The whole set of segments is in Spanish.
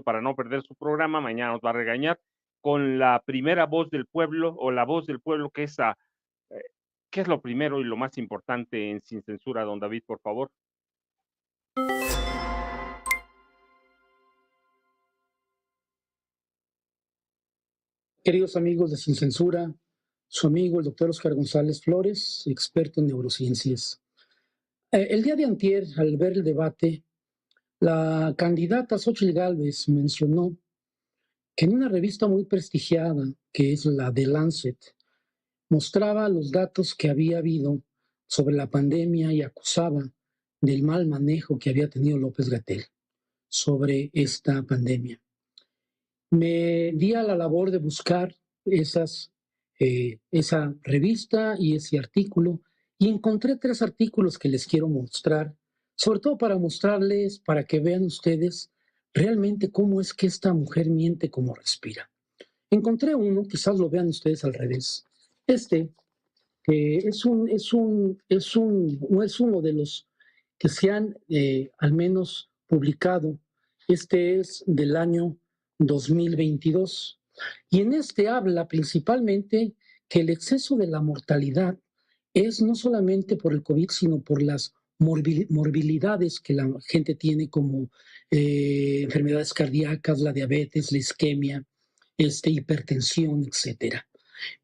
para no perder su programa, mañana nos va a regañar, con la primera voz del pueblo o la voz del pueblo, que es eh, ¿qué es lo primero y lo más importante en Sin Censura, don David, por favor? Queridos amigos de Sin Censura, su amigo el doctor Oscar González Flores, experto en neurociencias. El día de antier, al ver el debate, la candidata Xóchitl Gálvez mencionó que en una revista muy prestigiada, que es la The Lancet, mostraba los datos que había habido sobre la pandemia y acusaba del mal manejo que había tenido López-Gatell sobre esta pandemia. Me di a la labor de buscar esa revista y ese artículo y encontré 3 artículos que les quiero mostrar, sobre todo para mostrarles, para que vean ustedes realmente cómo es que esta mujer miente como respira. Encontré uno, quizás lo vean ustedes al revés. Este, que es uno de los que se han al menos publicado. Este es del año 2022. Y en este habla principalmente que el exceso de la mortalidad es no solamente por el COVID, sino por las morbilidades que la gente tiene, como enfermedades cardíacas, la diabetes, la isquemia, hipertensión, etcétera.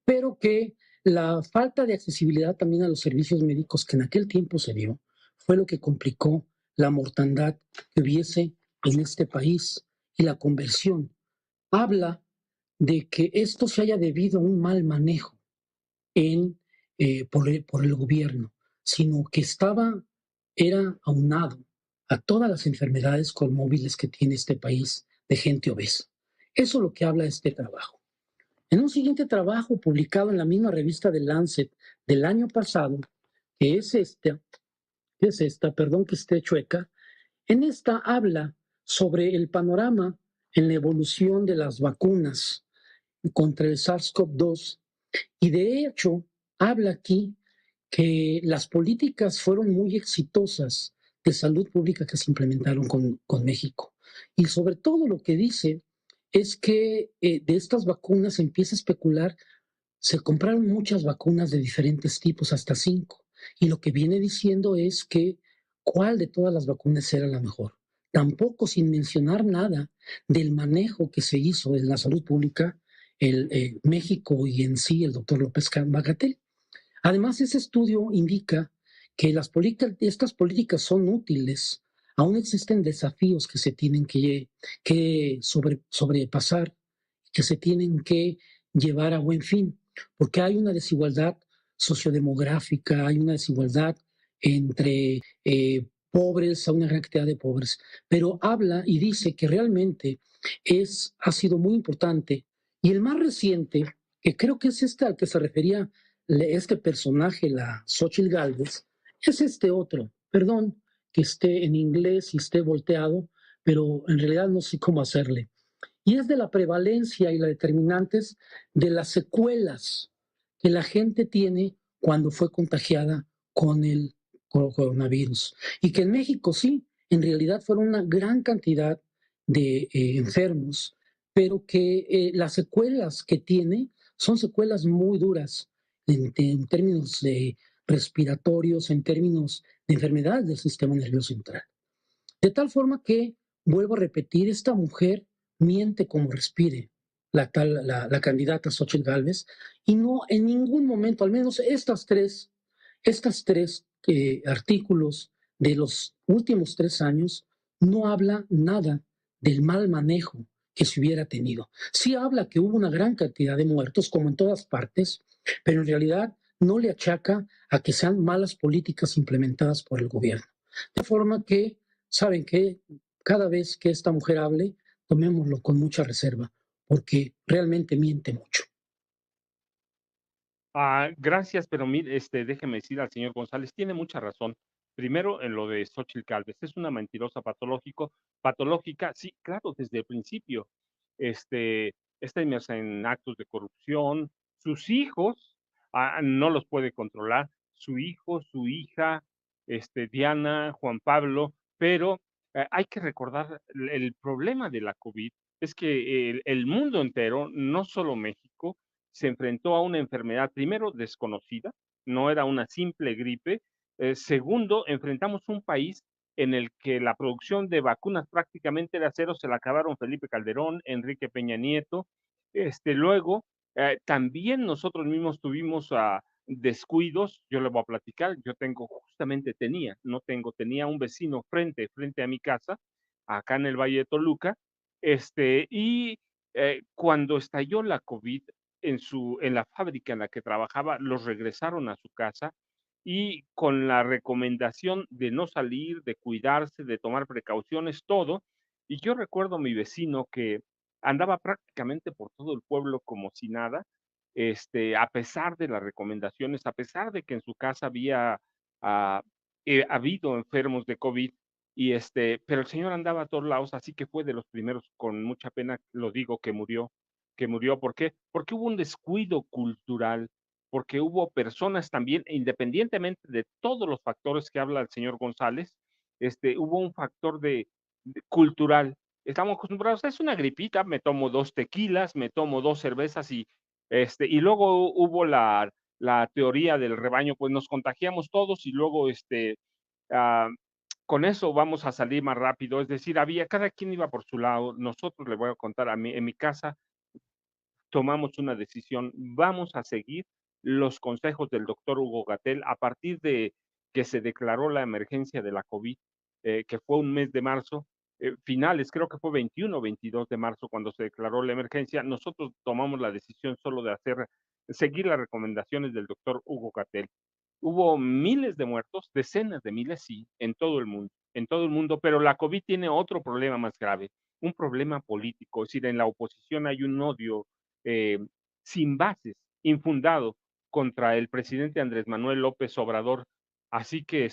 Pero que la falta de accesibilidad también a los servicios médicos que en aquel tiempo se dio fue lo que complicó la mortandad que hubiese en este país y la conversión. Habla de que esto se haya debido a un mal manejo por el gobierno, sino que era aunado a todas las enfermedades conmóviles que tiene este país de gente obesa. Eso es lo que habla este trabajo. En un siguiente trabajo publicado en la misma revista de Lancet del año pasado, perdón que esté chueca, en esta habla sobre el panorama en la evolución de las vacunas contra el SARS-CoV-2 y de hecho habla aquí que las políticas fueron muy exitosas de salud pública que se implementaron con México. Y sobre todo lo que dice es que de estas vacunas se empieza a especular. Se compraron muchas vacunas de diferentes tipos, hasta 5, y lo que viene diciendo es que cuál de todas las vacunas era la mejor. Tampoco sin mencionar nada del manejo que se hizo en la salud pública, México y en sí el doctor López-Gatell. Además, ese estudio indica que estas políticas son útiles. Aún existen desafíos que se tienen que sobrepasar, que se tienen que llevar a buen fin, porque hay una desigualdad sociodemográfica, hay una desigualdad entre pobres, a una gran cantidad de pobres, pero habla y dice que realmente ha sido muy importante. Y el más reciente, que creo que es este al que se refería este personaje, la Xóchitl Gálvez, es este otro. Perdón que esté en inglés y esté volteado, pero en realidad no sé cómo hacerle. Y es de la prevalencia y las determinantes de las secuelas que la gente tiene cuando fue contagiada con el coronavirus. Y que en México sí, en realidad fueron una gran cantidad de enfermos, pero que las secuelas que tiene son secuelas muy duras en términos de respiratorios, en términos de enfermedades del sistema nervioso central. De tal forma que, vuelvo a repetir, esta mujer miente como respire, la candidata Xóchitl Gálvez, y no en ningún momento, al menos estas tres artículos de los últimos 3 años, no habla nada del mal manejo que se hubiera tenido. Sí habla que hubo una gran cantidad de muertos, como en todas partes, pero en realidad no le achaca a que sean malas políticas implementadas por el gobierno. De forma que, ¿saben qué? Cada vez que esta mujer hable, tomémoslo con mucha reserva, porque realmente miente mucho. Gracias, pero mire, déjeme decir al señor González, tiene mucha razón. Primero, en lo de Xóchitl Gálvez, es una mentirosa patológica, sí, claro, desde el principio. Está inmersa en actos de corrupción, sus hijos, no los puede controlar, su hijo, su hija, Diana, Juan Pablo, pero hay que recordar el problema de la COVID es que el mundo entero, no solo México, se enfrentó a una enfermedad, primero, desconocida, no era una simple gripe. Segundo, enfrentamos un país en el que la producción de vacunas prácticamente era cero, se la acabaron Felipe Calderón, Enrique Peña Nieto. Luego, también nosotros mismos tuvimos descuidos. Yo le voy a platicar, yo tengo, justamente tenía un vecino frente a mi casa, acá en el Valle de Toluca, y cuando estalló la COVID en la fábrica en la que trabajaba, los regresaron a su casa y con la recomendación de no salir, de cuidarse, de tomar precauciones, todo. Y yo recuerdo a mi vecino que andaba prácticamente por todo el pueblo como si nada, a pesar de las recomendaciones, a pesar de que en su casa había ah, habido enfermos de COVID, pero el señor andaba a todos lados, así que fue de los primeros, con mucha pena lo digo, que murió. ¿Por qué? Porque hubo un descuido cultural, porque hubo personas también, independientemente de todos los factores que habla el señor González, hubo un factor cultural. Estamos acostumbrados, es una gripita, me tomo 2 tequilas, me tomo 2 cervezas y luego hubo la teoría del rebaño, pues nos contagiamos todos y luego, ah, con eso vamos a salir más rápido. Es decir, cada quien iba por su lado. Nosotros, le voy a contar, en mi casa tomamos una decisión, vamos a seguir los consejos del doctor Hugo Gatell a partir de que se declaró la emergencia de la COVID, que fue un mes de marzo, finales, creo que fue 21 o 22 de marzo cuando se declaró la emergencia. Nosotros tomamos la decisión solo de seguir las recomendaciones del doctor Hugo Gatell. Hubo miles de muertos, decenas de miles, sí, en todo el mundo, pero la COVID tiene otro problema más grave, un problema político. Es decir, en la oposición hay un odio eh, sin bases, infundado, contra el presidente Andrés Manuel López Obrador. Así que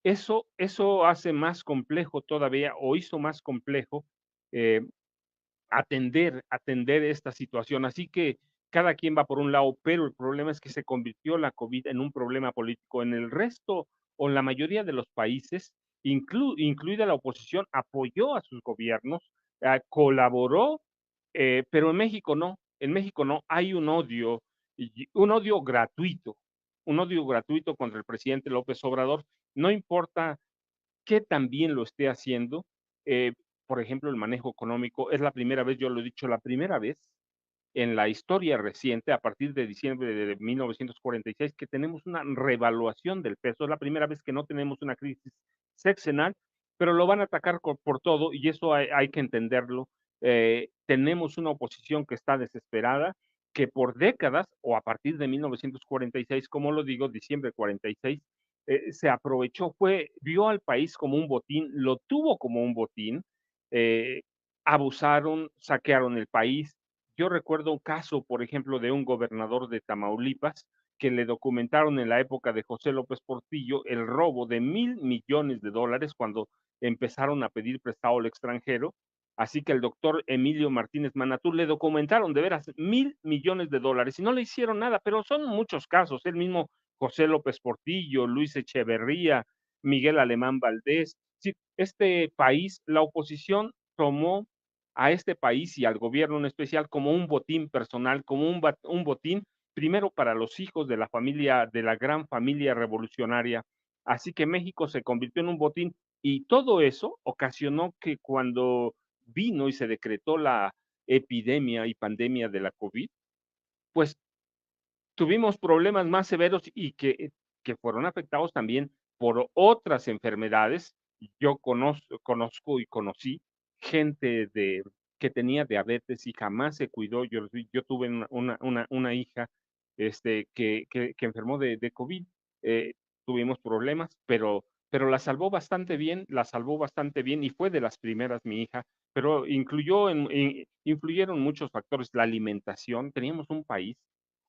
eso hace más complejo todavía, o hizo más complejo, eh, atender esta situación. Así que cada quien va por un lado, pero el problema es que se convirtió la COVID en un problema político. En el resto, o en la mayoría de los países, incluida la oposición, apoyó a sus gobiernos, colaboró, pero en México no. En México no. Hay un odio gratuito contra el presidente López Obrador. No importa qué tan bien lo esté haciendo. Eh, por ejemplo, el manejo económico es la primera vez, yo lo he dicho, la primera vez en la historia reciente, a partir de diciembre de 1946, que tenemos una revaluación del peso. Es la primera vez que no tenemos una crisis sexenal, pero lo van a atacar por todo y eso hay que entenderlo. Tenemos una oposición que está desesperada, que por décadas, o a partir de 1946, como lo digo, diciembre 46, se aprovechó, vio al país como un botín, lo tuvo como un botín, eh, abusaron, saquearon el país. Yo recuerdo un caso, por ejemplo, de un gobernador de Tamaulipas que le documentaron en la época de José López Portillo el robo de $1,000 millones cuando empezaron a pedir prestado al extranjero. Así que el doctor Emilio Martínez Manatú le documentaron de veras $1,000 millones y no le hicieron nada, pero son muchos casos. El mismo José López Portillo, Luis Echeverría, Miguel Alemán Valdés. Sí, este país, la oposición tomó a este país y al gobierno en especial como un botín personal, como un botín primero para los hijos de la familia, de la gran familia revolucionaria. Así que México se convirtió en un botín y todo eso ocasionó que cuando vino y se decretó la epidemia y pandemia de la COVID, pues tuvimos problemas más severos y que fueron afectados también por otras enfermedades. Yo conozco y conocí gente que tenía diabetes y jamás se cuidó. Yo tuve una hija que enfermó de COVID. eh, Tuvimos problemas, pero la salvó bastante bien y fue de las primeras mi hija, pero influyeron muchos factores, la alimentación. Teníamos un país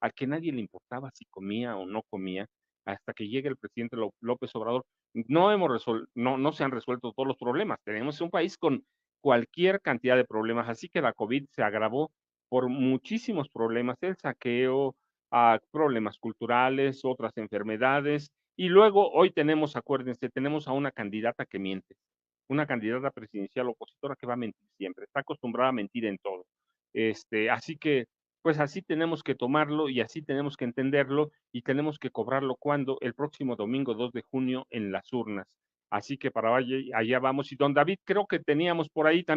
al que nadie le importaba si comía o no comía, hasta que llega el presidente López Obrador. No se han resuelto todos los problemas. Tenemos un país con cualquier cantidad de problemas, así que la COVID se agravó por muchísimos problemas, el saqueo, problemas culturales, otras enfermedades, y luego hoy tenemos, acuérdense, tenemos a una candidata que miente. una candidata presidencial opositora que va a mentir siempre, está acostumbrada a mentir en todo. Así que, pues así tenemos que tomarlo y así tenemos que entenderlo y tenemos que cobrarlo cuando el próximo domingo 2 de junio en las urnas. Así que para allá vamos. Y don David, creo que teníamos por ahí también